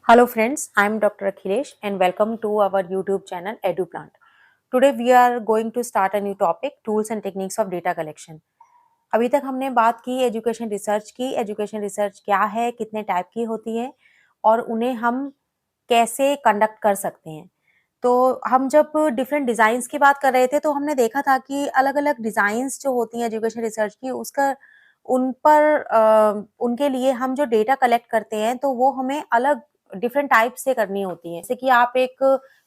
Hello friends, I am Dr. Akhilesh and welcome to our YouTube channel EduPlant. Today we are going to start a new topic, tools and techniques of data collection. अभी तक हमने बात की education research की। Education research क्या है, कितने type की होती है और उन्हें हम कैसे कंडक्ट कर सकते हैं। तो हम जब डिफरेंट डिज़ाइंस की बात कर रहे थे तो हमने देखा था कि अलग-अलग डिज़ाइंस जो होती हैं एजुकेशन रिसर्च की उसका उन पर उनके लिए हम जो डेटा कलेक्ट करते हैं तो वो हमें अलग डिफरेंट टाइप से करनी होती है। जैसे कि आप एक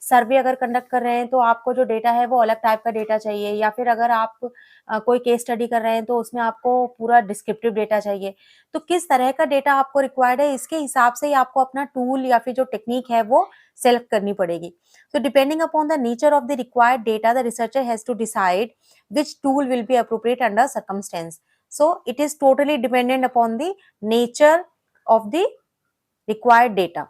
सर्वे अगर कंडक्ट कर रहे हैं तो आपको जो डेटा है वो अलग टाइप का डेटा चाहिए, या फिर अगर आप कोई केस स्टडी कर रहे हैं तो उसमें आपको पूरा डिस्क्रिप्टिव डेटा चाहिए। तो किस तरह का डेटा आपको रिक्वायर्ड है, इसके हिसाब से ही आपको अपना टूल या फिर जो टेक्निक है वो सेलेक्ट करनी पड़ेगी। So depending upon the nature of the required data, the researcher has to decide which tool will be appropriate under circumstance. So it is totally dependent upon the nature of the required data.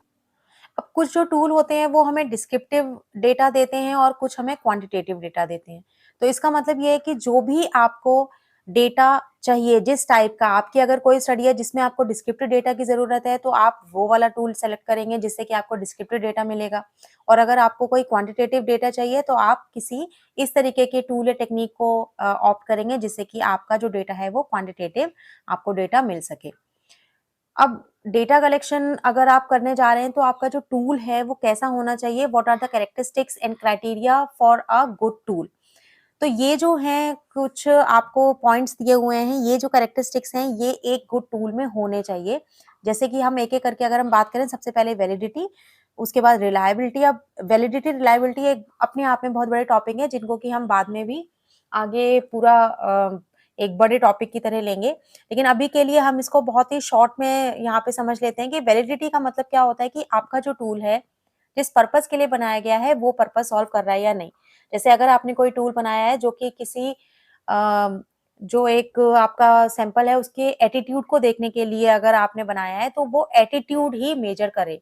अब कुछ जो tool होते हैं वो हमें descriptive data देते हैं और कुछ हमें क्वांटिटेटिव डेटा देते हैं। तो इसका मतलब ये है कि जो भी आपको डेटा चाहिए, जिस टाइप का, आपकी अगर कोई स्टडी है जिसमें आपको डिस्क्रिप्टिव डेटा की ज़रूरत है तो आप वो वाला टूल सेलेक्ट करेंगे जिससे कि आपको डिस्क्रिप्टिव डेटा मिलेगा। और अगर आपको कोई क्वांटिटेटिव डेटा चाहिए तो आप किसी इस तरीके के टूल या टेक्निक को ऑप्ट करेंगे जिससे कि आपका जो डेटा है वो क्वांटिटेटिव आपको डेटा मिल सके। अब डेटा कलेक्शन अगर आप करने जा रहे हैं तो आपका जो टूल है वो कैसा होना चाहिए, what are the characteristics and criteria for a good tool. तो ये जो हैं कुछ आपको पॉइंट्स दिए हुए हैं, ये जो कैरेक्टरिस्टिक्स हैं ये एक गुड टूल में होने चाहिए। जैसे कि हम एक-एक करके अगर हम बात करें, सबसे पहले वैलिडिटी, उसके बाद रिलायबिलिटी। अब वैलिडिटी, रिलायबिलिटी एक अपने आप में बहुत बड़े टॉपिक हैं जिनको कि हम बाद में भी आगे पूरा एक बड़े टॉपिक की तरह लेंगे। लेकिन अभी के लिए हम इसको बहुत ही शॉर्ट में यहाँ पे समझ लेते हैं कि वैलिडिटी का मतलब क्या होता है कि आपका जो टूल है, जिस पर्पज़ के लिए बनाया गया है वो पर्पज़ सॉल्व कर रहा है या नहीं। जैसे अगर आपने कोई टूल बनाया है जो कि किसी जो एक आपका सैंपल है उसके एटीट्यूड को देखने के लिए अगर आपने बनाया है तो वो एटीट्यूड ही मेजर करे।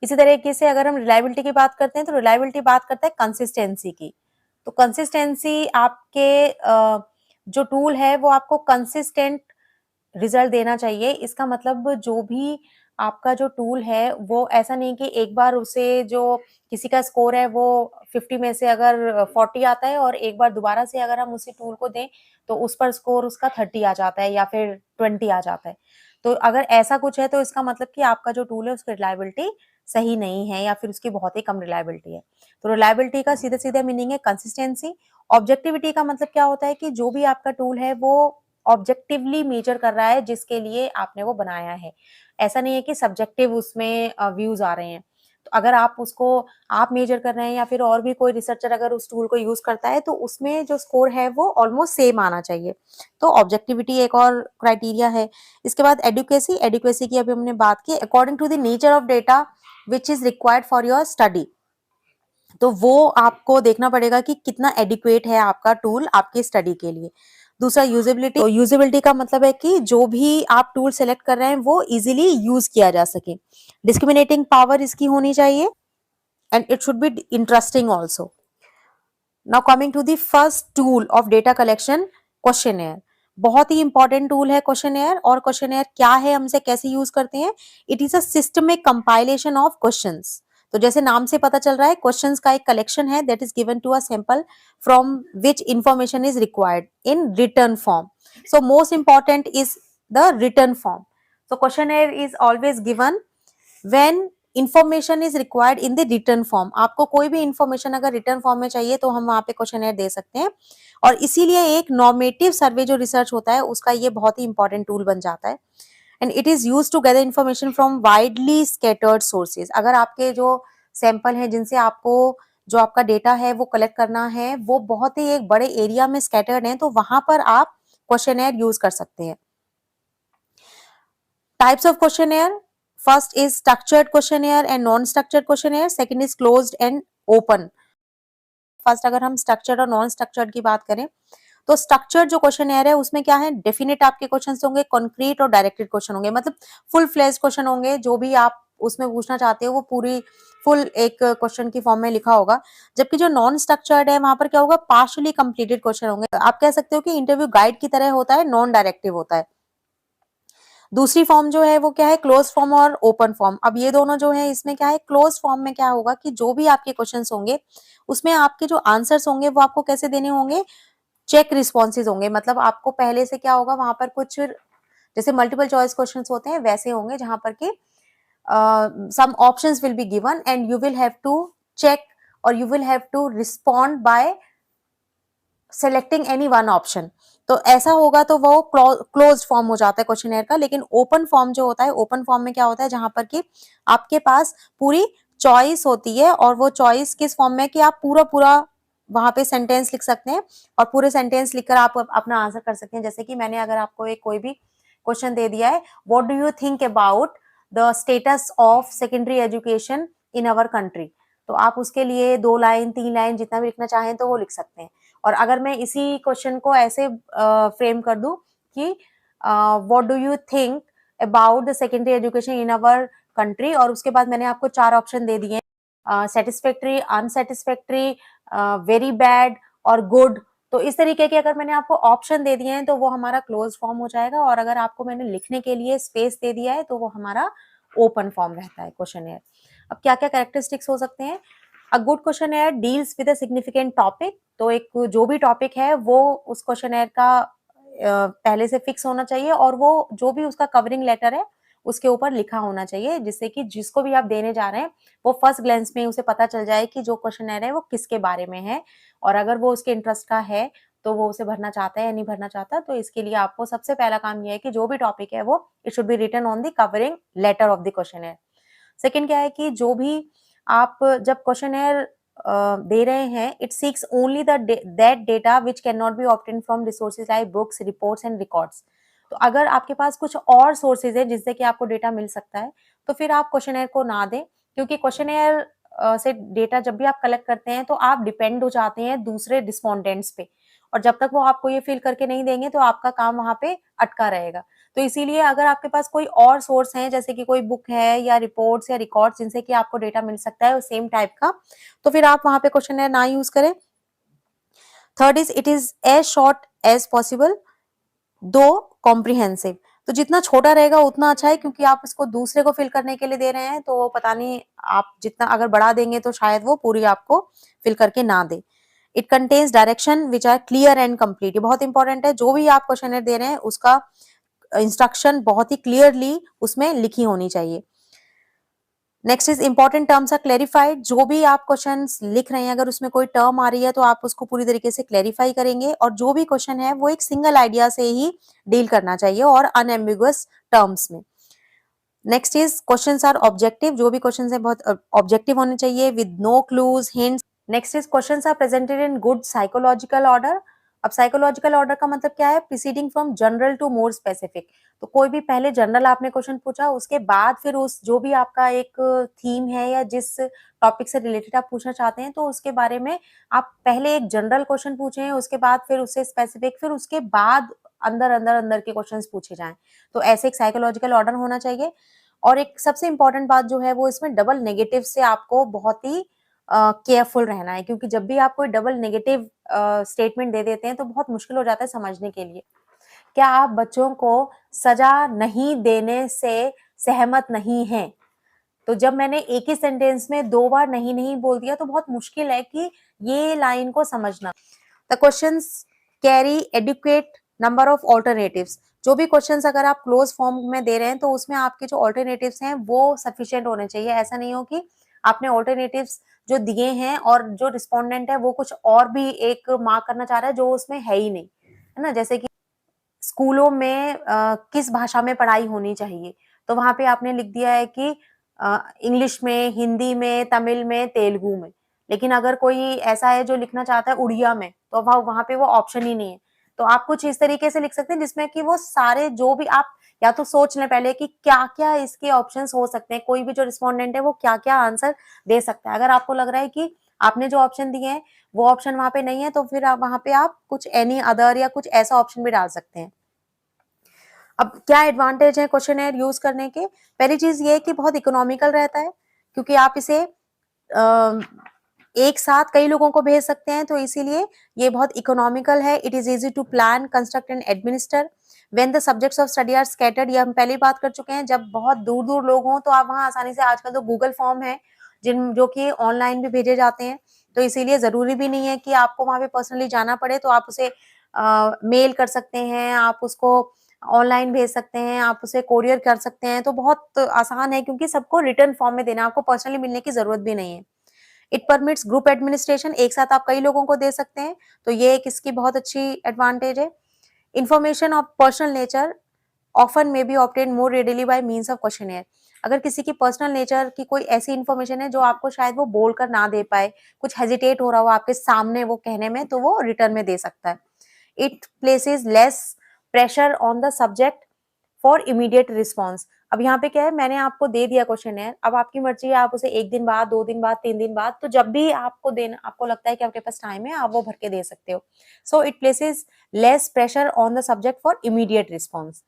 इसी तरीके से अगर हम रिलायबिलिटी की बात करते हैं तो रिलायबिलिटी बात करता है कंसिस्टेंसी की। तो कंसिस्टेंसी आपके जो टूल है वो आपको कंसिस्टेंट रिजल्ट देना चाहिए। इसका मतलब जो भी आपका जो टूल है वो ऐसा नहीं कि एक बार उसे जो किसी का स्कोर है वो 50 में से अगर 40 आता है और एक बार दोबारा से अगर हम उसी टूल को दें तो उस पर स्कोर उसका 30 आ जाता है या फिर 20 आ जाता है। तो अगर ऐसा कुछ है तो इसका मतलब कि आपका जो टूल है उसकी रिलायबिलिटी सही नहीं है या फिर उसकी बहुत ही कम रिलायबिलिटी है। तो रिलायबिलिटी का सीधा-सीधा मीनिंग है कंसिस्टेंसी। ऑब्जेक्टिविटी का मतलब क्या होता है कि जो भी आपका टूल है वो ऑब्जेक्टिवली मेजर कर रहा है जिसके लिए आपने वो बनाया है। ऐसा नहीं है कि सब्जेक्टिव उसमें व्यूज़ आ रहे हैं। तो अगर आप उसको आप मेजर कर रहे हैं या फिर और भी कोई रिसर्चर अगर उस टूल को यूज़ करता है तो उसमें जो स्कोर है वो ऑलमोस्ट सेम आना चाहिए। तो ऑब्जेक्टिविटी एक और क्राइटेरिया है। इसके बाद एडुकेसी, एडुकेसी की अभी हमने बात की। According to the nature of data which is required for your study, तो वो आपको देखना पड़ेगा कि कितना एडिक्वेट है आपका टूल आपकी स्टडी के लिए। दूसरा यूजेबिलिटी, तो यूजेबिलिटी का मतलब है कि जो भी आप टूल सेलेक्ट कर रहे हैं वो इजीली यूज किया जा सके। डिस्क्रिमिनेटिंग पावर इसकी होनी चाहिए and it should be interesting also. Now coming to the first tool of data collection, questionnaire. बहुत ही इंपॉर्टेंट टूल है क्वेश्चनेयर। और क्वेश्चनेयर क्या है, हम इसे कैसे यूज करते हैं? It is a systemic compilation of questions. तो जैसे नाम से पता चल रहा है, क्वेश्चंस का एक कलेक्शन है that is given to a sample from which information is required in return form. So most important is the return form. So questionnaire is always given when information is required in the written form। आपको कोई भी information अगर return form में चाहिए तो हम वहां पे क्वेश्चनेयर दे सकते हैं। और इसीलिए एक नॉर्मेटिव सर्वे जो रिसर्च होता है उसका ये बहुत ही इंपॉर्टेंट टूल बन जाता है। And it is use to gather information from widely scattered sources. अगर आपके जो सैंपल हैं जिनसे आपको जो आपका डेटा है वो कलेक्ट करना है वो बहुत ही एक बड़े एरिया में स्कैटर्ड है तो वहां पर आप क्वेश्चनेयर यूज कर सकते हैं। Types of questionnaire: first is structured questionnaire and non-structured questionnaire, second is closed and open। First अगर हम स्ट्रक्चर्ड और नॉन स्ट्रक्चर्ड की बात करें तो स्ट्रक्चर्ड जो क्वेश्चनेयर है उसमें क्या है, डेफिनेट आपके क्वेश्चंस होंगे, कॉन्क्रीट और डायरेक्टेड क्वेश्चन होंगे, मतलब फुल फ्लेज क्वेश्चन होंगे। जो भी आप उसमें पूछना चाहते हो वो पूरी फुल एक क्वेश्चन की फॉर्म में लिखा होगा। जबकि जो नॉन स्ट्रक्चर्ड है वहां पर क्या होगा, पार्शियली कंप्लीटेड क्वेश्चन होंगे। आप कह सकते हो कि इंटरव्यू गाइड की तरह होता है, नॉन डायरेक्टिव होता है। दूसरी फॉर्म जो है वो क्या है, क्लोज फॉर्म और ओपन फॉर्म। अब ये दोनों जो है इसमें क्या है, क्लोज फॉर्म में क्या होगा कि जो भी आपके क्वेश्चंस होंगे उसमें आपके जो आंसर्स होंगे वो आपको कैसे देने होंगे, चेक रिस्पॉन्सेज होंगे। मतलब आपको पहले से क्या होगा, वहां पर कुछ जैसे मल्टीपल चॉइस क्वेश्चंस होते हैं वैसे होंगे, जहां पर कि some options will be given and you will have to check or you will have to respond by selecting any one option। तो ऐसा होगा तो वो क्लोज फॉर्म हो जाता है क्वेश्चनेयर का। लेकिन ओपन फॉर्म जो होता है, ओपन फॉर्म में क्या होता है, जहां पर कि आपके पास पूरी चॉइस होती है और वो चॉइस किस फॉर्म में कि आप पूरा पूरा वहां पे सेंटेंस लिख सकते हैं और पूरे सेंटेंस लिखकर आप अपना आंसर कर सकते हैं। जैसे कि मैंने अगर आपको एक कोई भी क्वेश्चन दे दिया है, what do you think about the status of secondary education in our country, तो आप उसके लिए 2 लाइन 3 लाइन जितना भी लिखना चाहें तो वो लिख सकते हैं। और अगर मैं इसी क्वेश्चन को ऐसे फ्रेम कर दूं कि what do you think about the secondary education in our country, और उसके बाद मैंने आपको 4 ऑप्शन दे दिए, सेटिस्फैक्ट्री, अनसेटिस्फैक्ट्री, वेरी बैड और गुड। तो इस तरीके के अगर मैंने आपको ऑप्शन दे दिए हैं तो वो हमारा क्लोज फॉर्म हो जाएगा, और अगर आपको मैंने लिखने के लिए स्पेस दे दिया है तो वो हमारा ओपन फॉर्म रहता है क्वेश्चनेयर। अब क्या क्या कैरेक्टरिस्टिक्स हो सकते हैं, a good questionnaire deals with a significant topic. तो एक जो भी टॉपिक है वो उस क्वेश्चनेयर का पहले से फिक्स होना चाहिए, और वो जो भी उसका कवरिंग लेटर है उसके ऊपर लिखा होना चाहिए, जिससे कि जिसको भी आप देने जा रहे हैं वो फर्स्ट ग्लेंस में उसे पता चल जाए कि जो क्वेश्चनेयर है वो किसके बारे में है, और अगर वो उसके इंटरेस्ट का है तो वो उसे भरना चाहता है या नहीं भरना चाहता। तो इसके लिए आपको सबसे पहला काम यह है कि जो भी टॉपिक है वो it should be written on the covering letter of the questionnaire. Second क्या है कि जो भी आप जब क्वेश्चनेयर दे रहे हैं, it seeks only that data which can not be obtain from resources like books, reports and records. तो अगर आपके पास कुछ और सोर्सेज है जिससे कि आपको डेटा मिल सकता है तो फिर आप क्वेश्चनेयर को ना दें, क्योंकि क्वेश्चनेयर से डेटा जब भी आप कलेक्ट करते हैं तो आप डिपेंड हो जाते हैं दूसरे रिस्पोंडेंट्स पे, और जब तक वो आपको ये फिल करके नहीं देंगे तो आपका काम वहां पे अटका रहेगा। तो इसीलिए अगर आपके पास कोई और सोर्स है, जैसे कि कोई बुक है या रिपोर्ट्स या रिकॉर्ड्स जिनसे कि आपको डेटा मिल सकता है सेम टाइप का, तो फिर आप वहां पे क्वेश्चनेयर ना यूज करें। Third is it is as short as possible do comprehensive. तो जितना छोटा रहेगा उतना अच्छा है, क्योंकि आप इसको दूसरे को फिल करने के लिए दे रहे हैं, तो पता नहीं आप जितना अगर बढ़ा देंगे तो शायद वो पूरी आपको फिल करके ना दे। It contains direction which are clear and complete. ये बहुत इंपॉर्टेंट है, जो भी आप क्वेश्चनेयर दे रहे हैं उसका इंस्ट्रक्शन बहुत ही क्लियरली उसमें लिखी होनी चाहिए। Next is important terms are clarified. जो भी आप क्वेश्चन लिख रहे हैं अगर उसमें कोई टर्म आ रही है तो आप उसको पूरी तरीके से क्लेरिफाई करेंगे, और जो भी क्वेश्चन है वो एक सिंगल आइडिया से ही डील करना चाहिए और अनएम्बिगुअस टर्म्स में। Next is questions are objective. जो भी क्वेश्चंस है बहुत ऑब्जेक्टिव होने चाहिए with no clues, hints. Next is questions are presented in good psychological order. अब साइकोलॉजिकल ऑर्डर का मतलब क्या है, preceding from general to more specific. तो कोई भी पहले जनरल आपने क्वेश्चन पूछा, उसके बाद फिर उस जो भी आपका एक थीम है या जिस टॉपिक से रिलेटेड आप पूछना चाहते हैं तो उसके बारे में आप पहले एक जनरल क्वेश्चन पूछें, उसके बाद फिर उससे स्पेसिफिक, फिर उसके बाद अंदर अंदर अंदर के क्वेश्चंस पूछे जाएं। तो ऐसे एक साइकोलॉजिकल ऑर्डर होना चाहिए। और एक सबसे इंपॉर्टेंट बात जो है वो इसमें डबल नेगेटिव से आपको बहुत ही केयरफुल रहना है, क्योंकि जब भी आप कोई डबल नेगेटिव स्टेटमेंट दे देते हैं तो बहुत मुश्किल हो जाता है समझने के लिए। क्या आप बच्चों को सजा नहीं देने से सहमत नहीं हैं? तो जब मैंने एक ही सेंटेंस में 2 बार नहीं नहीं बोल दिया तो बहुत मुश्किल है कि ये लाइन को समझना। The questions carry adequate number of alternatives. जो भी क्वेश्चंस अगर आप क्लोज फॉर्म में दे रहे हैं तो उसमें आपके जो ऑल्टरनेटिव्स हैं वो सफिशिएंट होने चाहिए। ऐसा नहीं हो कि आपने ऑल्टरनेटिव्स जो दिए हैं और जो रिस्पोंडेंट है वो कुछ और भी एक मार्क करना चाह रहा है जो उसमें है ही नहीं, है ना। जैसे कि स्कूलों में किस भाषा में पढ़ाई होनी चाहिए, तो वहां पे आपने लिख दिया है कि इंग्लिश में, हिंदी में, तमिल में, तेलुगु में। लेकिन अगर कोई ऐसा है जो लिखना चाहता है उड़िया में, तो वहां पे वो ऑप्शन ही नहीं है। तो आप कुछ इस तरीके से लिख सकते हैं जिसमें कि वो सारे जो भी आप या तो सोच लें पहले कि क्या क्या इसके ऑप्शंस हो सकते हैं, कोई भी जो रिस्पोंडेंट है वो क्या क्या आंसर दे सकता है। अगर आपको लग रहा है कि आपने जो ऑप्शन दिए हैं वो ऑप्शन वहां पे नहीं है, तो फिर आप वहां पे आप कुछ एनी अदर या कुछ ऐसा ऑप्शन भी डाल सकते हैं। अब क्या एडवांटेज है क्वेश्चनेयर यूज करने के, पहली चीज ये है कि बहुत इकोनॉमिकल रहता है, क्योंकि आप इसे एक साथ कई लोगों को भेज सकते हैं, तो इसीलिए ये बहुत इकोनॉमिकल है। It is easy to plan, construct and administer. When the subjects of study are scattered, ये हम पहले ही बात कर चुके हैं, जब बहुत दूर दूर लोग हों तो आप वहाँ आसानी से, आजकल तो गूगल फॉर्म है जिन जो कि ऑनलाइन भी भेजे जाते हैं, तो इसीलिए जरूरी भी नहीं है कि आपको वहाँ पे पर्सनली जाना पड़े, तो आप उसे मेल कर सकते हैं, आप उसको ऑनलाइन भेज सकते हैं, आप उसे कोरियर कर सकते हैं, तो बहुत आसान है क्योंकि सबको रिटर्न फॉर्म में देना है, आपको पर्सनली मिलने की जरूरत भी नहीं है। इट परमिट्स ग्रुप एडमिनिस्ट्रेशन, एक साथ आप कई लोगों को दे सकते हैं, तो ये एक इसकी बहुत अच्छी एडवांटेज है। Information of personal nature often may be obtain more readily bye means of questionnaire, अगर किसी की पर्सनल नेचर की कोई ऐसी इन्फॉर्मेशन है जो आपको शायद वो बोलकर ना दे पाए, कुछ हेजिटेट हो रहा हो आपके सामने वो कहने में, तो वो रिटर्न में दे सकता है। It places less pressure on the subject for immediate response, अब यहाँ पे क्या है, मैंने आपको दे दिया क्वेश्चनेयर, अब आपकी मर्जी है, आप उसे 1 दिन बाद, 2 दिन बाद, 3 दिन बाद, तो जब भी आपको देना, आपको लगता है कि आपके पास टाइम है, आप वो भर के दे सकते हो। So it places less pressure on the subject for immediate response.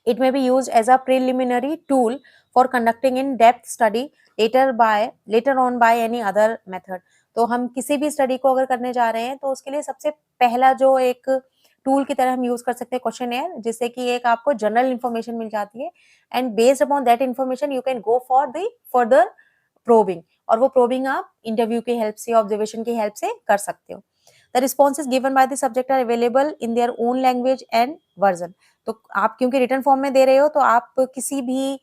It may be used as a preliminary tool for conducting in-depth study later on by any other method. तो हम किसी भी स्टडी को अगर करने जा रहे हैं तो उसके लिए सबसे पहला जो एक टूल की तरह हम यूज कर सकते हैं क्वेश्चनेयर, जिससे कि एक आपको जनरल इंफॉर्मेशन मिल जाती है and based upon that information you can go for the further probing, और वो प्रोबिंग आप इंटरव्यू की हेल्प से, ऑब्जर्वेशन की हेल्प से कर सकते हो। The responses given by the subject are available in their own language and version, तो आप क्योंकि रिटर्न फॉर्म में दे रहे हो तो आप किसी भी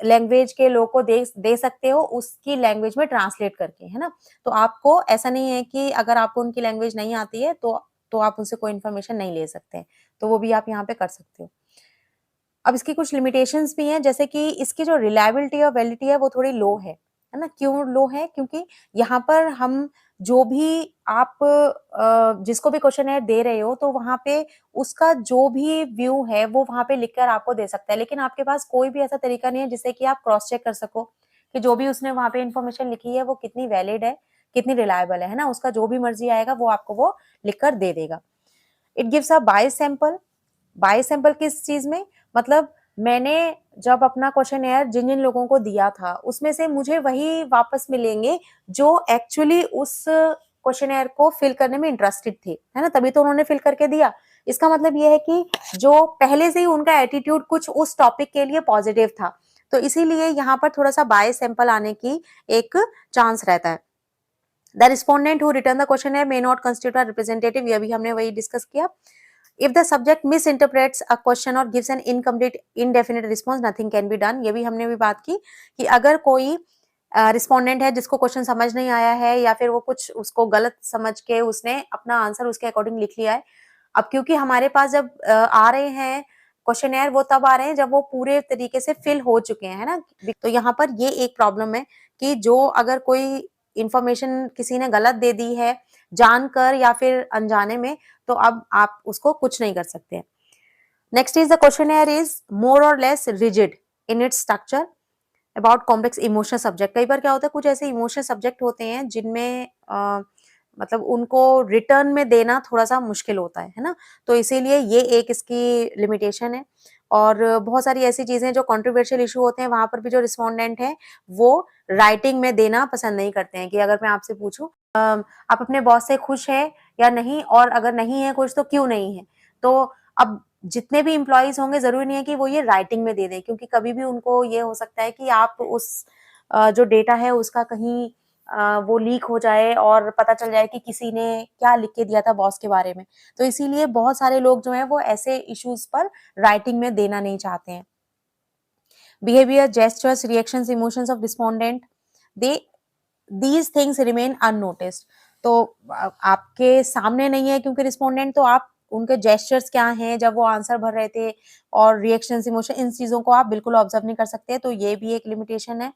लैंग्वेज के लोग को दे सकते हो उसकी लैंग्वेज में ट्रांसलेट करके, है ना। तो आपको ऐसा नहीं है कि अगर आपको उनकी लैंग्वेज नहीं आती है तो आप उनसे कोई इन्फॉर्मेशन नहीं ले सकते हैं, तो वो भी आप यहाँ पे कर सकते हो। अब इसकी कुछ लिमिटेशंस भी हैं, जैसे कि इसकी जो रिलायबिलिटी और वैलिडिटी है वो थोड़ी लो है ना। क्यों लो है? क्योंकि यहाँ पर हम जो भी आप जिसको भी क्वेश्चनेयर दे रहे हो तो वहाँ पे उसका जो भी व्यू है वो वहाँ पे लिखकर आपको दे सकता है, लेकिन आपके पास कोई भी ऐसा तरीका नहीं है जिससे कि आप क्रॉस चेक कर सको कि जो भी उसने वहाँ पे इन्फॉर्मेशन लिखी है वो कितनी वैलिड है, कितनी रिलायबल है ना। उसका जो भी मर्जी आएगा वो आपको वो लिखकर दे देगा। It gives a bias sample, bias sample किस चीज में, मतलब मैंने जब अपना क्वेश्चनेयर जिन जिन लोगों को दिया था उसमें से मुझे वही वापस मिलेंगे जो एक्चुअली उस क्वेश्चनेयर को फिल करने में इंटरेस्टेड थे, है ना, तभी तो उन्होंने फिल करके दिया। इसका मतलब ये है कि जो पहले से ही उनका एटीट्यूड कुछ उस टॉपिक के लिए पॉजिटिव था, तो इसीलिए यहाँ पर थोड़ा सा बायस सैंपल आने की एक चांस रहता है। The respondent who return the questionnaire may not constitute a representative, ये भी हमने वही डिस्कस किया। If the subject misinterprets a question or gives an incomplete indefinite response, nothing can be done, ये भी हमने भी बात की कि अगर कोई रिस्पोंडेंट है जिसको क्वेश्चन समझ नहीं आया है या फिर वो कुछ उसको गलत समझ के उसने अपना आंसर उसके अकॉर्डिंग लिख लिया है, अब क्योंकि हमारे पास जब आ रहे हैं क्वेश्चनेयर वो तब आ रहे हैं जब वो पूरे तरीके से फिल हो चुके हैं, है ना। तो यहाँ पर ये एक प्रॉब्लम है कि जो अगर कोई इंफॉर्मेशन किसी ने गलत दे दी है जानकर या फिर अनजाने में, तो अब आप उसको कुछ नहीं कर सकते। Next is the questionnaire is more और less rigid in its structure about complex emotional subject. कई बार क्या होता है, कुछ ऐसे इमोशनल सब्जेक्ट होते हैं जिनमें मतलब उनको रिटर्न में देना थोड़ा सा मुश्किल होता है ना, तो इसीलिए ये एक इसकी लिमिटेशन है। और बहुत सारी ऐसी चीजें जो कंट्रोवर्शियल इशू होते हैं वहां पर भी जो रिस्पोंडेंट है वो राइटिंग में देना पसंद नहीं करते हैं कि अगर मैं आपसे पूछूं आप अपने बॉस से खुश है या नहीं, और अगर नहीं है खुश तो क्यों नहीं है, तो अब जितने भी एम्प्लॉइज होंगे जरूरी नहीं है कि वो ये राइटिंग में दे दें, क्योंकि कभी भी उनको ये हो सकता है कि आप उस जो डेटा है उसका कहीं वो लीक हो जाए और पता चल जाए कि किसी ने क्या लिख के दिया था बॉस के बारे में, तो इसीलिए बहुत सारे लोग जो हैं वो ऐसे इश्यूज पर राइटिंग में देना नहीं चाहते हैं। Behaviour, gestures, reactions, emotions of respondent, they these things remain unnoticed, तो आपके सामने नहीं है क्योंकि रिस्पोंडेंट, तो आप उनके जेस्चर्स क्या हैं जब वो आंसर भर रहे थे और रिएक्शंस, इमोशन, इन चीजों को आप बिल्कुल ऑब्जर्व नहीं कर सकते, तो ये भी एक लिमिटेशन है।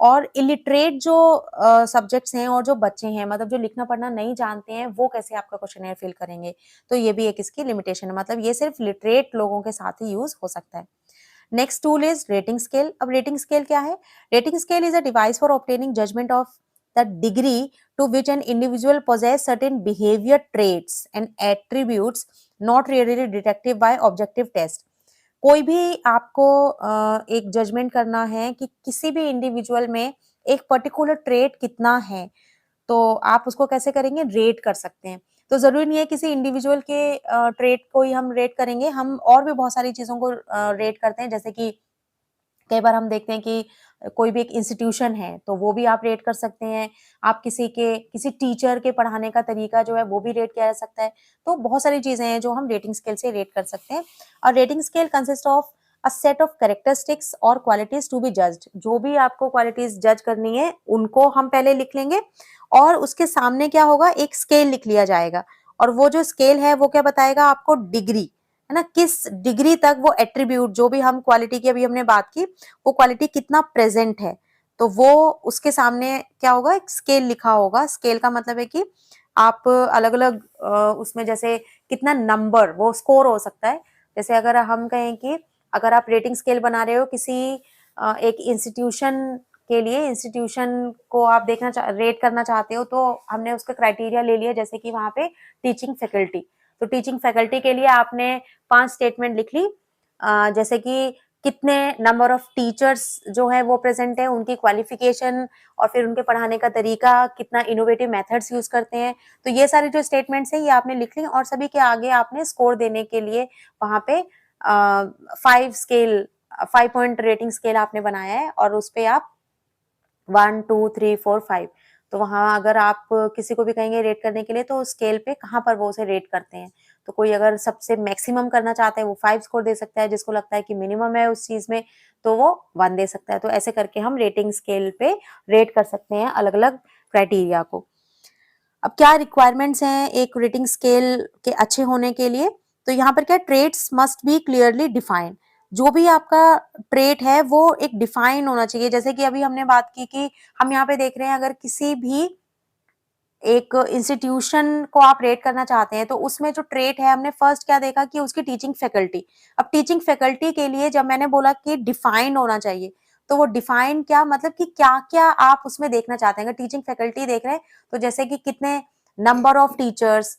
और इलिटरेट जो सब्जेक्ट्स हैं और जो बच्चे हैं, मतलब जो लिखना पढ़ना नहीं जानते हैं, वो कैसे आपका क्वेश्चनेयर फिल करेंगे, तो ये भी एक इसकी लिमिटेशन है, मतलब ये सिर्फ लिटरेट लोगों के साथ ही यूज हो सकता है। Next tool is rating scale. अब रेटिंग स्केल क्या है? Rating scale is a device for obtaining judgement of the degree to which an individual possess certain behavior traits and attributes not readily detected by objective test। कोई भी आपको एक judgement करना है कि किसी भी इंडिविजुअल में एक पर्टिकुलर ट्रेट कितना है, तो आप उसको कैसे करेंगे? रेट कर सकते हैं। तो ज़रूरी नहीं है किसी इंडिविजुअल के ट्रेट को ही हम रेट करेंगे, हम और भी बहुत सारी चीज़ों को रेट करते हैं। जैसे कि कई बार हम देखते हैं कि कोई भी एक इंस्टीट्यूशन है, तो वो भी आप रेट कर सकते हैं। आप किसी टीचर के पढ़ाने का तरीका जो है वो भी रेट किया जा सकता है। तो बहुत सारी चीज़ें हैं जो हम रेटिंग स्केल से रेट कर सकते हैं। और rating scale consist of a set of characteristics और क्वालिटीज टू बी जज्ड। जो भी आपको क्वालिटीज जज करनी है उनको हम पहले लिख लेंगे और उसके सामने क्या होगा, एक स्केल लिख लिया जाएगा। और वो जो स्केल है वो क्या बताएगा आपको, डिग्री, है ना, किस डिग्री तक वो एट्रीब्यूट, जो भी हम क्वालिटी की अभी हमने बात की, वो क्वालिटी कितना प्रेजेंट है, तो वो उसके सामने क्या होगा, एक स्केल लिखा होगा। स्केल का मतलब है कि आप अलग अलग उसमें जैसे कितना नंबर, वो स्कोर हो सकता है। जैसे अगर हम कहें कि अगर आप रेटिंग स्केल बना रहे हो किसी एक इंस्टीट्यूशन के लिए, इंस्टीट्यूशन को आप रेट करना चाहते हो, तो हमने उसका क्राइटेरिया ले लिया, जैसे कि वहां पे टीचिंग फैकल्टी। तो टीचिंग फैकल्टी के लिए आपने 5 स्टेटमेंट लिख ली, जैसे कि कितने नंबर ऑफ टीचर्स जो है वो प्रेजेंट है, उनकी क्वालिफिकेशन, और फिर उनके पढ़ाने का तरीका, कितना इनोवेटिव मेथड्स यूज करते हैं। तो ये सारे जो स्टेटमेंट्स हैं ये आपने लिख ली, और सभी के आगे आपने स्कोर देने के लिए वहां पे 5 पॉइंट रेटिंग स्केल आपने बनाया है, और उस पे आप 1 2 3 4 5, तो वहां अगर आप किसी को भी कहेंगे रेट करने के लिए, तो स्केल पे कहाँ पर वो उसे रेट करते हैं। तो कोई अगर सबसे मैक्सिमम करना चाहता है वो 5 स्कोर दे सकता है, जिसको लगता है कि मिनिमम है उस चीज में तो वो 1 दे सकता है। तो ऐसे करके हम रेटिंग स्केल पे रेट कर सकते हैं अलग अलग क्राइटेरिया को। अब क्या रिक्वायरमेंट्स हैं एक रेटिंग स्केल के अच्छे होने के लिए, तो यहाँ पर क्या, traits must be clearly defined. जो भी आपका ट्रेट है वो एक डिफाइन होना चाहिए। जैसे कि अभी हमने बात की कि हम यहाँ पे देख रहे हैं, अगर किसी भी एक इंस्टीट्यूशन को आप रेट करना चाहते हैं, तो उसमें जो ट्रेट है, हमने फर्स्ट क्या देखा कि उसकी टीचिंग फैकल्टी। अब टीचिंग फैकल्टी के लिए जब मैंने बोला कि डिफाइंड होना चाहिए, तो वो डिफाइंड क्या मतलब कि क्या क्या आप उसमें देखना चाहते हैं। अगर टीचिंग फैकल्टी देख रहे हैं, तो जैसे कि कितने number of teachers,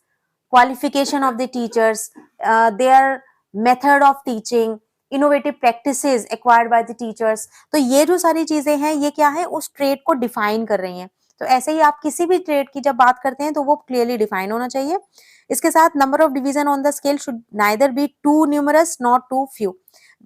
qualification of the teachers, their method of teaching, innovative practices acquired by the teachers. तो ये जो सारी चीजें हैं ये क्या है, उस ट्रेट को डिफाइन कर रही हैं। तो ऐसे ही आप किसी भी ट्रेड की जब बात करते हैं तो वो क्लियरली डिफाइन होना चाहिए। इसके साथ number of division on the scale should neither be too numerous not too few.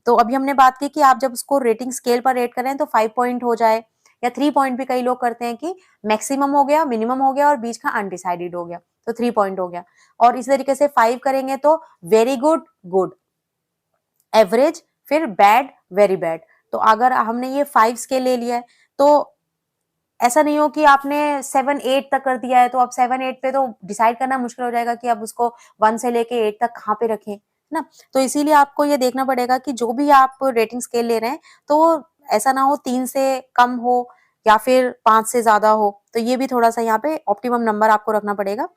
तो अभी हमने बात की कि आप जब उसको रेटिंग स्केल पर रेट करें तो 5 पॉइंट हो जाए, या 3 पॉइंट भी कई लोग करते हैं कि मैक्सिमम हो गया, मिनिमम हो गया और बीच का अनडिसाइडेड हो गया, तो 3 पॉइंट हो गया। और इसी तरीके से 5 करेंगे तो वेरी गुड, गुड, एवरेज, फिर बैड, वेरी बैड। तो अगर हमने ये 5 स्केल ले लिया है, तो ऐसा नहीं हो कि आपने 7 8 तक कर दिया है, तो अब 7 8 पे तो डिसाइड करना मुश्किल हो जाएगा कि अब उसको 1 से लेके 8 तक कहाँ पे रखें, है ना। तो इसीलिए आपको ये देखना पड़ेगा कि जो भी आप रेटिंग स्केल ले रहे हैं, तो ऐसा ना हो 3 से कम हो या फिर 5 से ज्यादा हो। तो ये भी थोड़ा सा यहाँ पे ऑप्टिमम नंबर आपको रखना पड़ेगा।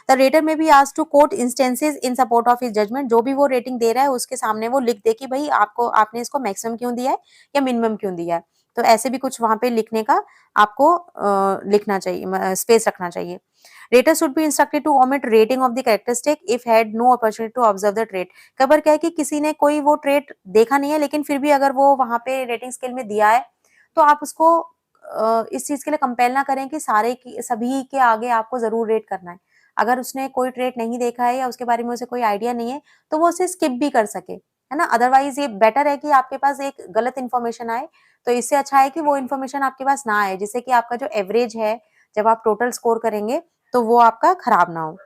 The rater may be asked to quote instances in support of his judgement. जो भी वो रेटिंग दे रहा है उसके सामने वो लिख दे कि भाई आपने इसको मैक्सिमम क्यों दिया है या मिनिमम क्यों दिया है। तो ऐसे भी कुछ वहां पे लिखने का आपको लिखना चाहिए, स्पेस रखना चाहिए। Rater should be instructed to omit rating of the characteristic if had no opportunity to observe the trait। कई बार क्या है कि किसी ने कोई वो ट्रेट देखा नहीं है, लेकिन फिर भी अगर वो वहां पे रेटिंग स्केल में दिया है, तो आप उसको इस चीज के लिए कंपेल ना करें कि सभी के आगे आपको जरूर रेट करना है। अगर उसने कोई ट्रेट नहीं देखा है या उसके बारे में उसे कोई आइडिया नहीं है, तो वो उसे स्किप भी कर सके, है ना। अदरवाइज ये बेटर है कि आपके पास एक गलत इन्फॉर्मेशन आए, तो इससे अच्छा है कि वो इन्फॉर्मेशन आपके पास ना आए, जिससे कि आपका जो एवरेज है जब आप टोटल स्कोर करेंगे तो वो आपका खराब ना हो।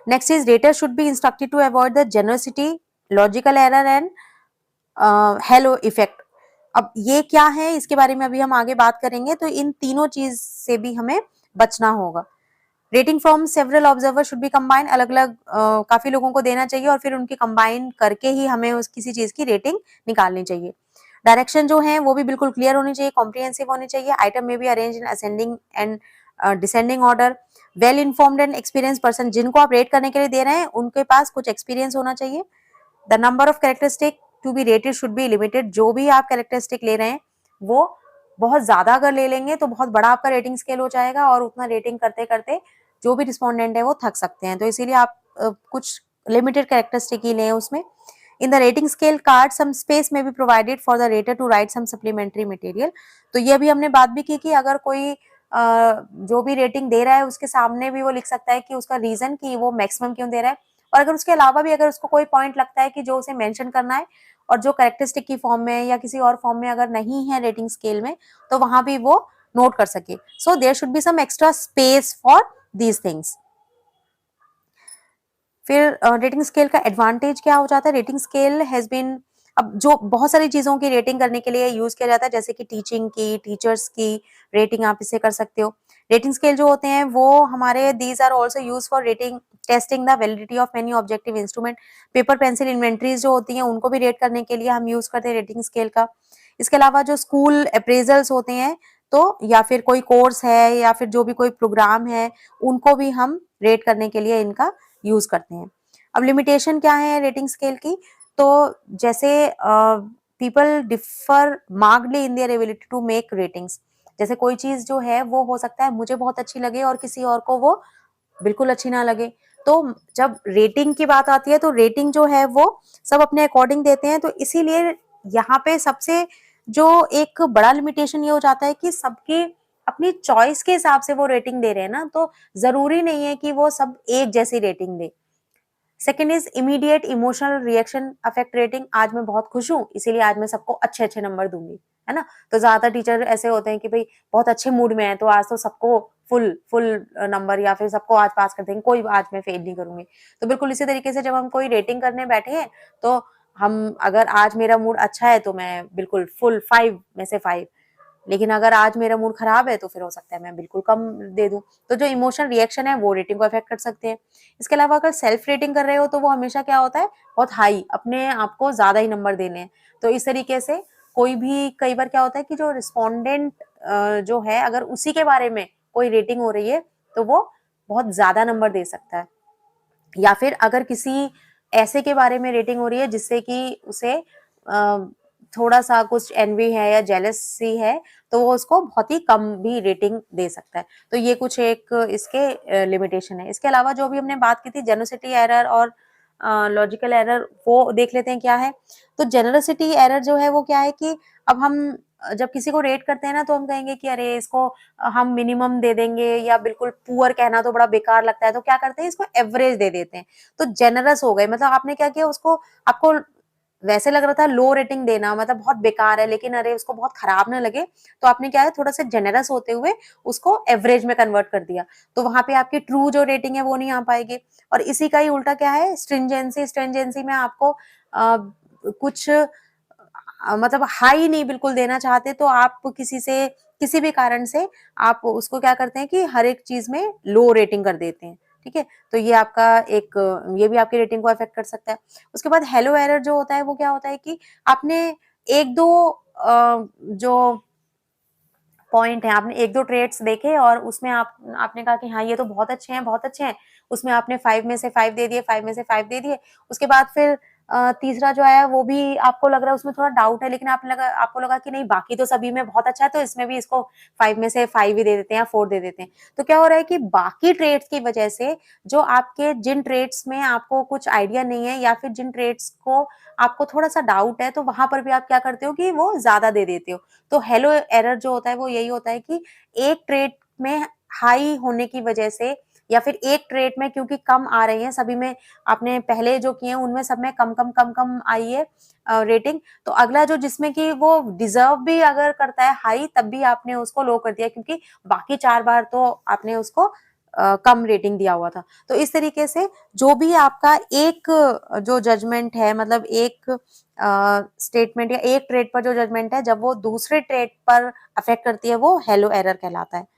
Next is rater should be instructed to avoid the generosity, logical error and halo effect. अब ये क्या है इसके बारे में अभी हम आगे बात करेंगे। तो इन तीनों चीज से भी हमें बचना होगा। Rating from several observer should be combine. अलग अलग काफी लोगों को देना चाहिए और फिर उनकी कंबाइन करके ही हमें उस किसी चीज की रेटिंग निकालनी चाहिए। डायरेक्शन जो है वो भी बिल्कुल क्लियर होनी चाहिए, कॉम्प्रिहेंसिव होनी चाहिए। आइटम में भी arrange in ascending and descending order. Well informed and experience person, जिनको आप रेट करने के लिए दे रहे हैं उनके पास कुछ एक्सपीरियंस होना चाहिए। The number of characteristic to be rated should be limited. जो भी आप कैरेक्टरिस्टिक ले रहे हैं वो बहुत ज्यादा अगर ले लेंगे तो बहुत बड़ा आपका रेटिंग स्केल हो जाएगा, और उतना रेटिंग करते करते जो भी रिस्पोंडेंट है वो थक सकते हैं। तो इसीलिए आप कुछ लिमिटेड कैरेक्टरिस्टिक ही लें उसमें। In the rating scale card some space में be provided for the rater to write some supplementary material. तो ये भी हमने बात भी की कि अगर कोई जो भी रेटिंग दे रहा है उसके सामने भी वो लिख सकता है कि उसका रीजन कि वो मैक्सिमम क्यों दे रहा है, और अगर उसके अलावा भी अगर उसको कोई पॉइंट लगता है कि जो उसे मेंशन करना है और जो कैरेक्टरिस्टिक की फॉर्म में या किसी और फॉर्म में अगर नहीं है रेटिंग स्केल में, तो वहां भी वो नोट कर सके. So there should be some extra space for these things. फिर रेटिंग स्केल का एडवांटेज क्या हो जाता है. रेटिंग स्केल हैज बीन, अब जो बहुत सारी चीजों की रेटिंग करने के लिए यूज किया जाता है, जैसे कि टीचिंग की, टीचर्स की रेटिंग आप इसे कर सकते हो. रेटिंग स्केल जो होते हैं वो हमारे these are also use for rating testing the validity of many objective instrument. Paper pencil inventories जो होती हैं उनको भी रेट करने के लिए हम यूज करते हैं रेटिंग स्केल का. इसके अलावा जो स्कूल अप्रेजल्स होते हैं, तो या फिर कोई कोर्स है या फिर जो भी कोई प्रोग्राम है, उनको भी हम रेट करने के लिए इनका यूज करते हैं. अब लिमिटेशन क्या है रेटिंग स्केल की. तो जैसे people differ markedly in their ability to make ratings. जैसे कोई चीज जो है वो हो सकता है मुझे बहुत अच्छी लगे और किसी और को वो बिल्कुल अच्छी ना लगे. तो जब रेटिंग की बात आती है तो रेटिंग जो है वो सब अपने अकॉर्डिंग देते हैं. तो इसीलिए यहाँ पे सबसे जो एक बड़ा लिमिटेशन ये हो जाता है कि सबकी अपनी चॉइस के हिसाब से वो रेटिंग दे रहे हैं ना, तो जरूरी नहीं है कि वो सब एक जैसी rating they. Second is immediate emotional reaction affect rating. आज मैं बहुत खुश हूँ इसीलिए आज मैं सबको अच्छे अच्छे नंबर दूंगी, है ना. तो ज्यादातर टीचर ऐसे होते हैं कि भाई बहुत अच्छे मूड में है तो आज तो सबको फुल फुल नंबर या फिर सबको आज पास कर देंगे, कोई आज मैं फेल नहीं करूंगी. तो बिल्कुल इसी तरीके से जब हम कोई रेटिंग करने बैठे हैं तो हम, अगर आज मेरा मूड अच्छा है तो मैं बिल्कुल फुल 5 में से 5, लेकिन अगर आज मेरा मूड खराब है तो फिर हो सकता है मैं बिल्कुल कम दे दूं. तो जो इमोशनल रिएक्शन है वो रेटिंग को अफेक्ट कर सकते हैं. इसके अलावा अगर सेल्फ रेटिंग कर रहे हो तो वो हमेशा क्या होता है, बहुत हाई, अपने आप को ज्यादा ही नंबर देने हैं. तो इस तरीके से कोई भी, कई बार क्या होता है कि जो रिस्पोंडेंट जो है अगर उसी के बारे में कोई रेटिंग हो रही है तो वो बहुत ज्यादा नंबर दे सकता है. या फिर अगर किसी ऐसे के बारे में रेटिंग हो रही है जिससे कि उसे थोड़ा सा कुछ एनवी है या जेलसी है, तो वो उसको बहुत ही कम भी रेटिंग दे सकता है. तो ये कुछ एक इसके लिमिटेशन है. इसके अलावा जो भी हमने बात की थी जेनोसिटी एरर और लॉजिकल एरर, वो देख लेते हैं क्या है. तो जेनरसिटी एरर जो है वो क्या है कि अब हम जब किसी को रेट करते हैं ना तो हम कहेंगे कि अरे इसको हम मिनिमम दे देंगे, या बिल्कुल पुअर कहना तो बड़ा बेकार लगता है, तो क्या करते हैं इसको एवरेज दे देते हैं. तो जेनरस हो गए, मतलब आपने क्या किया, उसको, आपको वैसे लग रहा था लो रेटिंग देना मतलब बहुत बेकार है, लेकिन अरे उसको बहुत खराब ना लगे, तो आपने क्या है थोड़ा सा जेनरस होते हुए उसको एवरेज में कन्वर्ट कर दिया. तो वहां पे आपकी ट्रू जो रेटिंग है वो नहीं आ पाएगी. और इसी का ही उल्टा क्या है, स्ट्रिंजेंसी. स्ट्रिंजेंसी में आपको कुछ मतलब हाई नहीं बिल्कुल देना चाहते, तो आप किसी से, किसी भी कारण से आप उसको क्या करते हैं कि हर एक चीज में लो रेटिंग कर देते हैं. ठीक है, तो ये आपका एक, ये भी आपकी रेटिंग को अफेक्ट कर सकता है. उसके बाद हेलो एरर जो होता है वो क्या होता है कि आपने एक दो जो पॉइंट है, आपने एक दो ट्रेड्स देखे और उसमें आपने कहा कि हाँ ये तो बहुत अच्छे हैं, बहुत अच्छे हैं, उसमें आपने 5 में से 5 दे दिए, 5 में से 5 दे दिए. उसके बाद फिर तीसरा जो आया वो भी आपको लग रहा है उसमें थोड़ा डाउट है, लेकिन आपको लगा कि नहीं बाकी तो सभी में बहुत अच्छा है, तो इसमें भी इसको 5 में से 5 ही दे देते हैं या 4 दे देते हैं. तो क्या हो रहा है कि बाकी ट्रेड्स की वजह से, जो आपके जिन ट्रेड्स में आपको कुछ आइडिया नहीं है या फिर जिन ट्रेड्स को आपको थोड़ा सा डाउट है, तो वहां पर भी आप क्या करते हो कि वो ज्यादा दे देते हो. तो हेलो एरर जो होता है वो यही होता है कि एक ट्रेड में हाई होने की वजह से, या फिर एक ट्रेड में क्योंकि कम आ रही है, सभी में आपने पहले जो किए हैं उनमें सब में कम कम कम कम आई है रेटिंग, तो अगला जो जिसमें कि वो डिजर्व भी अगर करता है हाई, तब भी आपने उसको लो कर दिया, क्योंकि बाकी 4 बार तो आपने उसको कम रेटिंग दिया हुआ था. तो इस तरीके से जो भी आपका एक जो जजमेंट है, मतलब एक स्टेटमेंट या एक ट्रेड पर जो जजमेंट है, जब वो दूसरे ट्रेड पर अफेक्ट करती है, वो हेलो एरर कहलाता है.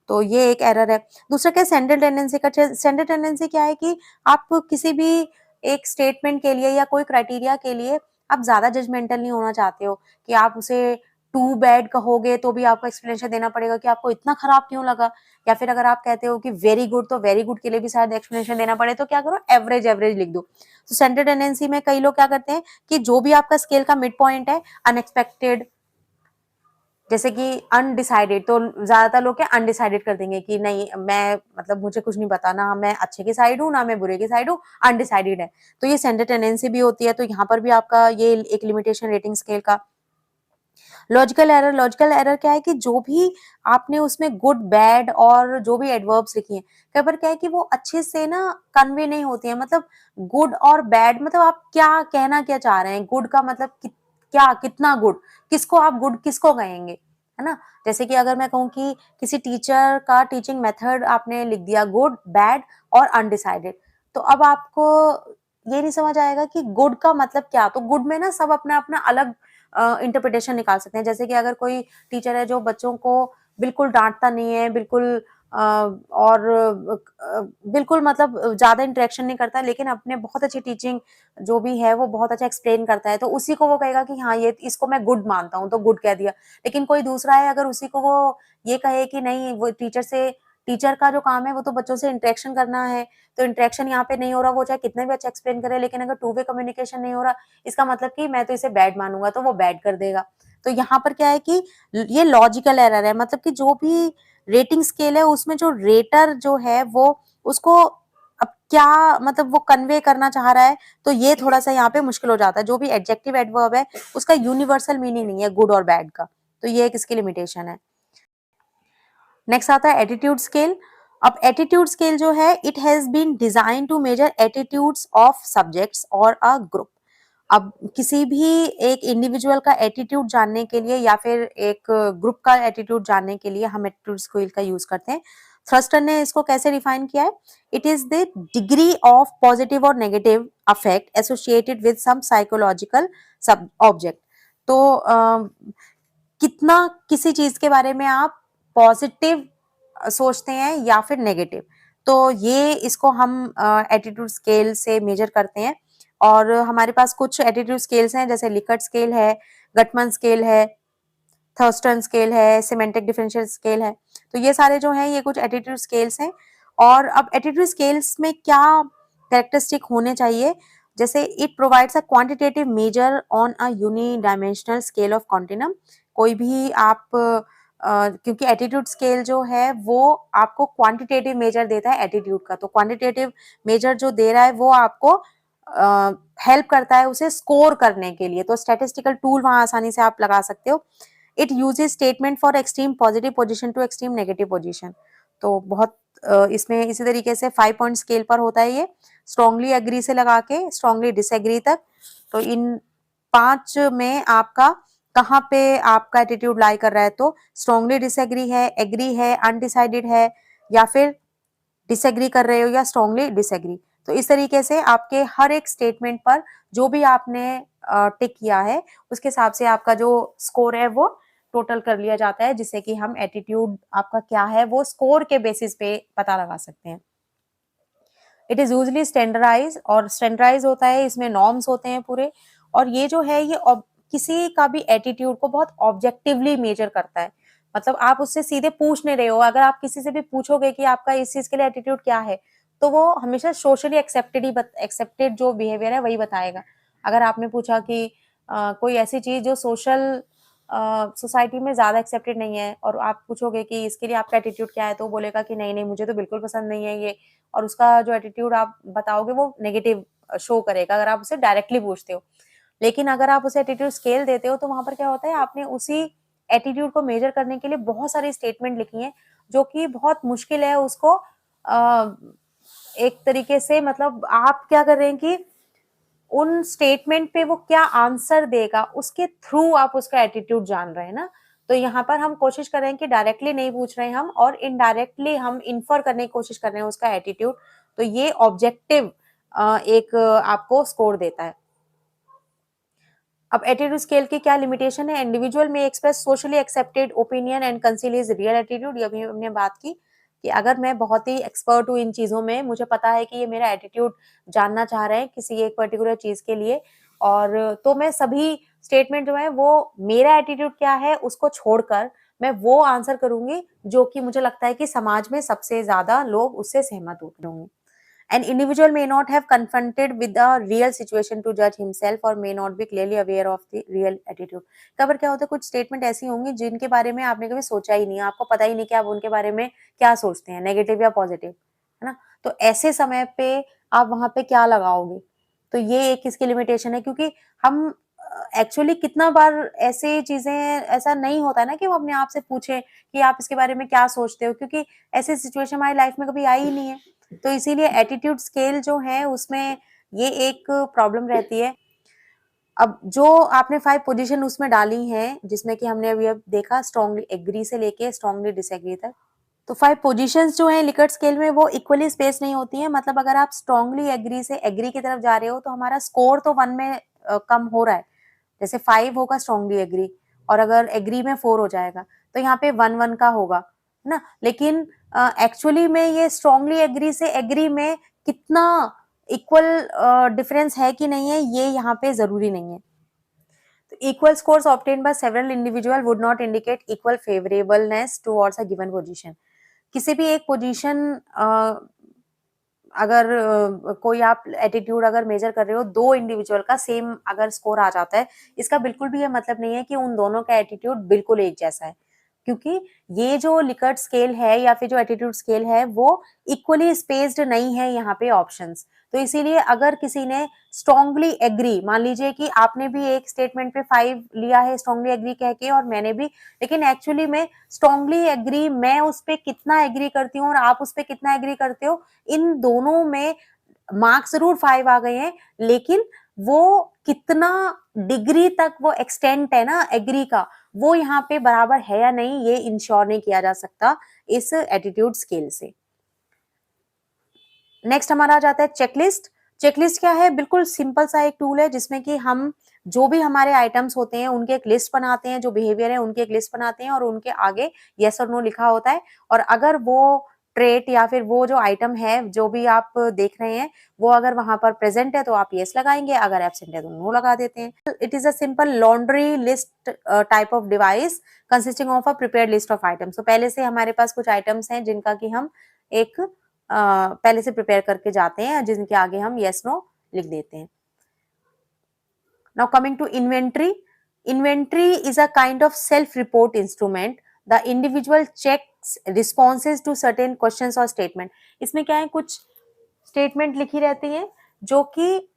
तो ये एक एरर है. दूसरा क्या, सेंट्रल टेंडेंसी का. सेंट्रल टेंडेंसी क्या है कि आप किसी भी एक स्टेटमेंट के लिए या कोई क्राइटेरिया के लिए आप ज्यादा जजमेंटल नहीं होना चाहते हो, कि आप उसे टू बैड कहोगे तो भी आपको एक्सप्लेनेशन देना पड़ेगा कि आपको इतना खराब क्यों लगा, या फिर अगर आप कहते हो कि वेरी गुड, तो वेरी गुड के लिए भी शायद एक्सप्लेनेशन देना पड़े, तो क्या करो एवरेज एवरेज लिख दो. तो सेंट्रल टेंडेंसी में कई लोग क्या करते हैं कि जो भी आपका स्केल का मिड पॉइंट है, अनएक्सपेक्टेड, जैसे कि अनडिसाइडेड, तो ज्यादातर लोग क्या अनडिसाइडेड कर देंगे कि नहीं मैं, मतलब मुझे कुछ नहीं पता, ना मैं अच्छे की साइड हूँ ना मैं बुरे की साइड हूँ, अनडिसाइडेड है. तो ये सेंट्रल टेंडेंसी भी होती है, तो यहाँ पर भी आपका ये एक लिमिटेशन रेटिंग स्केल का. लॉजिकल एरर क्या है कि जो भी आपने उसमें गुड बैड और जो भी एडवर्ब्स लिखी हैं, कई बार क्या है कि वो अच्छे से ना कन्वे नहीं होती है, मतलब गुड और बैड मतलब आप क्या कहना क्या चाह रहे हैं, गुड का मतलब क्या कितना गुड, किसको आप गुड किसको कहेंगे, है ना। जैसे कि अगर मैं कहूँ कि किसी टीचर का टीचिंग मेथड आपने लिख दिया गुड बैड और अनडिसाइडेड, तो अब आपको ये नहीं समझ आएगा कि गुड का मतलब क्या। तो गुड में ना सब अपना अपना अलग इंटरप्रिटेशन निकाल सकते हैं। जैसे कि अगर कोई टीचर है जो बच्चों को बिल्कुल डांटता नहीं है, बिल्कुल और बिल्कुल मतलब ज्यादा इंटरेक्शन नहीं करता, लेकिन अपने बहुत अच्छी टीचिंग जो भी है वो बहुत अच्छा एक्सप्लेन करता है, तो उसी को वो कहेगा कि हाँ ये इसको मैं गुड मानता हूँ, तो गुड कह दिया। लेकिन कोई दूसरा है अगर उसी को वो ये कहे कि नहीं वो टीचर का जो काम है वो तो बच्चों से इंटरेक्शन करना है, तो इंटरेक्शन यहाँ पे नहीं हो रहा, वो चाहे कितने भी अच्छा एक्सप्लेन करे, लेकिन अगर टू वे कम्युनिकेशन नहीं हो रहा, इसका मतलब कि मैं तो इसे बैड मानूंगा, तो वो बैड कर देगा। तो यहाँ पर क्या है कि ये लॉजिकल एरर है, मतलब कि जो भी रेटिंग स्केल है उसमें जो रेटर जो है वो उसको अब क्या मतलब वो कन्वे करना चाह रहा है, तो ये थोड़ा सा यहाँ पे मुश्किल हो जाता है। जो भी एडजेक्टिव एडवर्ब है उसका यूनिवर्सल मीनिंग नहीं है गुड और बैड का, तो ये एक इसकी लिमिटेशन है। नेक्स्ट आता है एटीट्यूड स्केल। अब एटीट्यूड स्केल जो है it has been design to measure attitudes of subjects और अ ग्रुप। अब किसी भी एक इंडिविजुअल का एटीट्यूड जानने के लिए या फिर एक ग्रुप का एटीट्यूड जानने के लिए हम एटीट्यूड स्केल का यूज करते हैं। थ्रस्टर ने इसको कैसे डिफाइन किया है, it is the degree of positive और negative affect associated with some psychological sub object. तो कितना किसी चीज के बारे में आप पॉजिटिव सोचते हैं या फिर नेगेटिव, तो ये इसको हम एटीट्यूड स्केल से मेजर करते हैं। और हमारे पास कुछ एटीट्यूड स्केल्स हैं, जैसे लिकर्ट स्केल है, गटमन स्केल है, थर्स्टन स्केल है, सिमेंटिक डिफरेंशियल स्केल है। तो ये सारे जो हैं ये कुछ एटीट्यूड स्केल्स हैं। और अब एटीट्यूड स्केल्स में क्या कैरेक्टरिस्टिक होने चाहिए, जैसे it provides a quantitative measure on a unidimensional scale of continuum. कोई भी आप क्योंकि एटीट्यूड स्केल जो है वो आपको क्वांटिटेटिव मेजर देता है एटीट्यूड का, तो क्वांटिटेटिव मेजर जो दे रहा है वो आपको हेल्प करता है उसे स्कोर करने के लिए, तो स्टैटिस्टिकल टूल वहां आसानी से आप लगा सकते हो। It uses statement for extreme positive position to extreme negative position. तो बहुत इसमें इसी तरीके से 5 पॉइंट स्केल पर होता है ये, स्ट्रांगली एग्री से लगा के स्ट्रांगली डिसएग्री तक। तो इन 5 में आपका कहाँ पे आपका एटीट्यूड लाई कर रहा है, तो स्ट्रांगली डिसएग्री है, एग्री है, अनडिसाइडेड है, या फिर डिसएग्री कर रहे हो या स्ट्रांगली डिसएग्री। तो इस तरीके से आपके हर एक स्टेटमेंट पर जो भी आपने टिक किया है उसके हिसाब से आपका जो स्कोर है वो टोटल कर लिया जाता है, जिससे कि हम एटीट्यूड आपका क्या है वो स्कोर के बेसिस पे पता लगा सकते हैं। इट इज यूजली स्टैंडर्डाइज, और स्टैंडर्डाइज होता है इसमें नॉर्म्स होते हैं पूरे, और ये जो है ये किसी का भी एटीट्यूड को बहुत ऑब्जेक्टिवली मेजर करता है। मतलब आप उससे सीधे पूछ नहीं रहे हो, अगर आप किसी से भी पूछोगे कि आपका इस चीज के लिए एटीट्यूड क्या है, तो वो हमेशा सोशली एक्सेप्टेड जो बिहेवियर है वही बताएगा। अगर आपने पूछा कि कोई ऐसी चीज जो सोशल सोसाइटी में ज्यादा एक्सेप्टेड नहीं है, और आप पूछोगे कि इसके लिए आपका एटीट्यूड क्या है, तो वो बोलेगा कि नहीं नहीं मुझे तो बिल्कुल पसंद नहीं है ये, और उसका जो एटीट्यूड आप बताओगे वो नेगेटिव शो करेगा अगर आप उसे डायरेक्टली पूछते हो। लेकिन अगर आप उसे एटीट्यूड स्केल देते हो तो वहां पर क्या होता है, आपने उसी एटीट्यूड को मेजर करने के लिए बहुत सारी स्टेटमेंट लिखी है, जो कि बहुत मुश्किल है उसको एक तरीके से, मतलब आप क्या कर रहे हैं कि उन स्टेटमेंट पे वो क्या आंसर देगा उसके थ्रू आप उसका एटीट्यूड जान रहे हैं ना। तो यहाँ पर हम कोशिश कर रहे हैं कि डायरेक्टली नहीं पूछ रहे हैं हम, और इनडायरेक्टली हम इन्फर करने की कोशिश कर रहे हैं उसका एटीट्यूड। तो ये ऑब्जेक्टिव एक आपको स्कोर देता है। अब एटीट्यूड स्केल की क्या लिमिटेशन है, इंडिविजुअल में express socially accepted opinion and conceal his real attitude. ये अभी हमने बात की कि अगर मैं बहुत ही एक्सपर्ट हूँ इन चीजों में, मुझे पता है कि ये मेरा एटीट्यूड जानना चाह रहे हैं किसी एक पर्टिकुलर चीज के लिए, और तो मैं सभी स्टेटमेंट जो है वो मेरा एटीट्यूड क्या है उसको छोड़कर मैं वो आंसर करूंगी जो कि मुझे लगता है कि समाज में सबसे ज्यादा लोग उससे सहमत होंगे। An individual may not have confronted with a real situation to judge himself or may not be clearly aware of the real attitude। Cover क्या होता है, कुछ स्टेटमेंट ऐसी होंगी जिनके बारे में आपने कभी सोचा ही नहीं, आपको पता ही नहीं कि आप उनके बारे में क्या सोचते हैं, नेगेटिव या पॉजिटिव, है ना। तो ऐसे समय पे आप वहां पे क्या लगाओगे, तो ये एक इसकी लिमिटेशन है, क्योंकि हम एक्चुअली कितना बार ऐसे चीजें, ऐसा नहीं होता है ना कि वो अपने आप से पूछे कि आप इसके बारे में क्या सोचते हो, क्योंकि ऐसी सिचुएशन हमारी लाइफ में कभी आई ही नहीं है। तो इसीलिए एटीट्यूड स्केल जो है उसमें ये एक प्रॉब्लम रहती है। अब जो आपने 5 पोजीशन उसमें डाली हैं, जिसमें कि हमने अभी अब देखा स्ट्रांगली एग्री से लेके स्ट्रांगली डिसएग्री तक। तो 5 पोजीशंस जो हैं लिकर्ट स्केल में वो इक्वली स्पेस नहीं होती हैं। मतलब अगर आप स्ट्रांगली एग्री से एग्री की तरफ जा रहे हो तो हमारा स्कोर तो 1 में कम हो रहा है। जैसे 5 होगा स्ट्रांगली एग्री, और अगर एग्री में 4 हो जाएगा तो यहाँ पे 1-1 का होगा, है ना। लेकिन एक्चुअली में ये स्ट्रांगली एग्री से एग्री में कितना इक्वल डिफरेंस है कि नहीं है, ये यहाँ पे जरूरी नहीं है। तो equal scores obtained by several individual would not indicate equal favorableness towards a given position. किसी भी एक पोजीशन अगर कोई आप एटीट्यूड अगर मेजर कर रहे हो, दो इंडिविजुअल का सेम अगर स्कोर आ जाता है, इसका बिल्कुल भी ये मतलब नहीं है कि उन दोनों का एटीट्यूड बिल्कुल एक जैसा है, क्योंकि ये जो लिकर्ट स्केल है या फिर जो एटीट्यूड स्केल है वो इक्वली स्पेस्ड नहीं है यहाँ पे ऑप्शंस। तो इसीलिए अगर किसी ने स्ट्रांगली एग्री, मान लीजिए कि आपने भी एक स्टेटमेंट पे 5 लिया है स्ट्रांगली एग्री कह के, और मैंने भी, लेकिन एक्चुअली में स्ट्रांगली एग्री मैं उस पे कितना एग्री करती हूँ और आप उस पे कितना एग्री करते हो, इन दोनों में मार्क्स जरूर 5 आ गए हैं, लेकिन वो कितना डिग्री तक वो एक्सटेंट है ना एग्री का, वो यहाँ पे बराबर है या नहीं, ये इंश्योर नहीं किया जा सकता इस एटीट्यूड स्केल से। नेक्स्ट हमारा आ जाता है चेकलिस्ट। चेकलिस्ट क्या है? बिल्कुल सिंपल सा एक टूल है जिसमें कि हम जो भी हमारे आइटम्स होते हैं उनके एक लिस्ट बनाते हैं, जो बिहेवियर है उनकी एक लिस्ट बनाते हैं और उनके आगे यस और नो लिखा होता है, और अगर वो ट्रेट या फिर वो जो आइटम है जो भी आप देख रहे हैं वो अगर वहां पर प्रेजेंट है तो आप यस लगाएंगे, अगर एब्सेंट है तो नो लगा देते हैं। It is a simple laundry list type of device consisting of a prepared list of items. तो पहले से हमारे पास कुछ आइटम्स हैं जिनका कि हम एक पहले से प्रिपेयर करके जाते हैं, जिनके आगे हम यस नो लिख देते हैं। Now coming to inventory. Inventory is a kind of self report instrument. The individual checks responses to certain questions और स्टेटमेंट। इसमें क्या है, कुछ स्टेटमेंट लिखी रहती है जो कि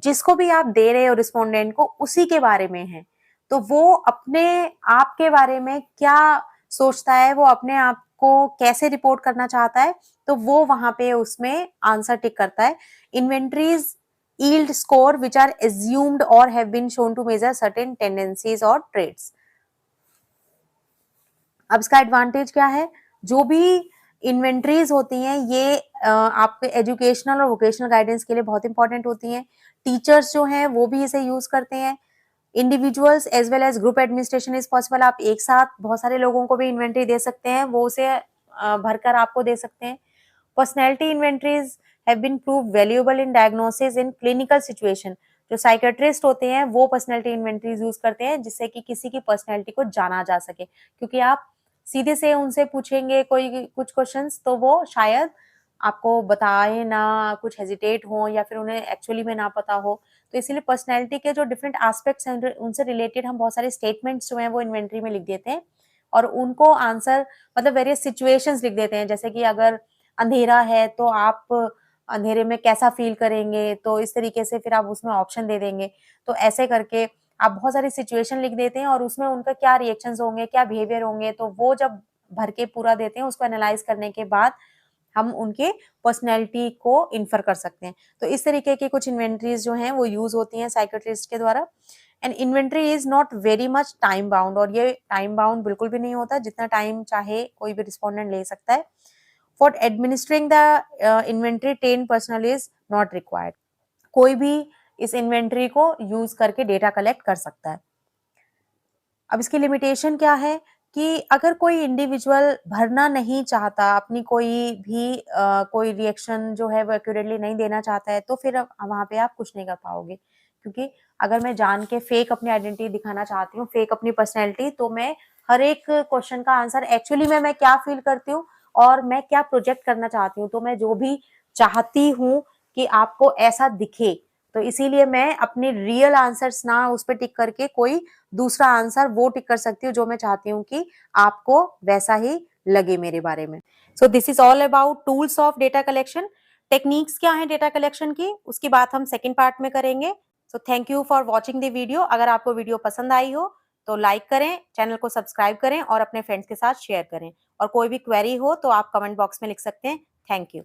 जिसको भी आप दे रहे हो रिस्पोंडेंट को उसी के बारे में है, तो वो अपने आप के बारे में क्या सोचता है, वो अपने आप को कैसे रिपोर्ट करना चाहता है, तो वो वहां पे उसमें आंसर टिक करता है। Inventories yield score which are assumed or have been shown to measure certain tendencies or traits. अब इसका एडवांटेज क्या है? जो भी इन्वेंट्रीज होती हैं ये आपके एजुकेशनल और वोकेशनल गाइडेंस के लिए बहुत इंपॉर्टेंट होती हैं। टीचर्स जो हैं वो भी इसे यूज करते हैं। Individuals as well as group administration is possible. आप एक साथ बहुत सारे लोगों को भी इन्वेंट्री दे सकते हैं, वो उसे भरकर आपको दे सकते हैं। Personality inventories have been prove valuable in diagnosis in clinical situation. जो साइकेट्रिस्ट होते हैं वो पर्सनैलिटी इन्वेंट्रीज यूज करते हैं जिससे कि किसी की पर्सनैलिटी को जाना जा सके, क्योंकि आप सीधे से उनसे पूछेंगे कोई कुछ क्वेश्चंस तो वो शायद आपको बताए ना, कुछ हेजिटेट हो या फिर उन्हें एक्चुअली में ना पता हो। तो इसीलिए पर्सनैलिटी के जो डिफरेंट एस्पेक्ट्स हैं उनसे रिलेटेड हम बहुत सारे स्टेटमेंट्स जो हैं वो इन्वेंट्री में लिख देते हैं, और उनको आंसर मतलब वेरियस सिचुएशंस लिख देते हैं। जैसे कि अगर अंधेरा है तो आप अंधेरे में कैसा फील करेंगे, तो इस तरीके से फिर आप उसमें ऑप्शन दे देंगे। तो ऐसे करके आप बहुत सारी सिचुएशन लिख देते हैं और उसमें उनका क्या रिएक्शंस होंगे, क्या बिहेवियर होंगे, तो वो जब भर के पूरा देते हैं उसको एनालाइज करने के बाद हम उनके पर्सनैलिटी को इन्फर कर सकते हैं। तो इस तरीके की कुछ इन्वेंट्रीज जो हैं वो यूज होती हैं साइकेट्रिस्ट के द्वारा। And inventory is not very much time bound, और ये टाइम बाउंड बिल्कुल भी नहीं होता, जितना टाइम चाहे कोई भी रिस्पोंडेंट ले सकता है। For administering the inventory 10 personal is not required. कोई भी इस इन्वेंट्री को यूज करके डेटा कलेक्ट कर सकता है। अब इसकी लिमिटेशन क्या है कि अगर कोई इंडिविजुअल भरना नहीं चाहता, अपनी कोई भी कोई रिएक्शन जो है वो एक्यूरेटली नहीं देना चाहता है, तो फिर वहां पे आप कुछ नहीं कर पाओगे। क्योंकि अगर मैं जान के फेक अपनी आइडेंटिटी दिखाना चाहती हूँ, फेक अपनी पर्सनैलिटी, तो मैं हर एक क्वेश्चन का आंसर एक्चुअली में मैं क्या फील करती हूँ और मैं क्या प्रोजेक्ट करना चाहती हूँ, तो मैं जो भी चाहती हूँ कि आपको ऐसा दिखे, तो इसीलिए मैं अपने रियल आंसर्स ना उस पर टिक करके कोई दूसरा आंसर वो टिक कर सकती हूँ जो मैं चाहती हूँ कि आपको वैसा ही लगे मेरे बारे में। So this is all about tools of data collection. Techniques क्या है डेटा कलेक्शन की, उसकी बात हम सेकेंड पार्ट में करेंगे। So thank you for watching the video. अगर आपको वीडियो पसंद आई हो तो लाइक करें, चैनल को सब्सक्राइब करें और अपने फ्रेंड्स के साथ शेयर करें। और कोई भी क्वेरी हो तो आप कमेंट बॉक्स में लिख सकते हैं। Thank you.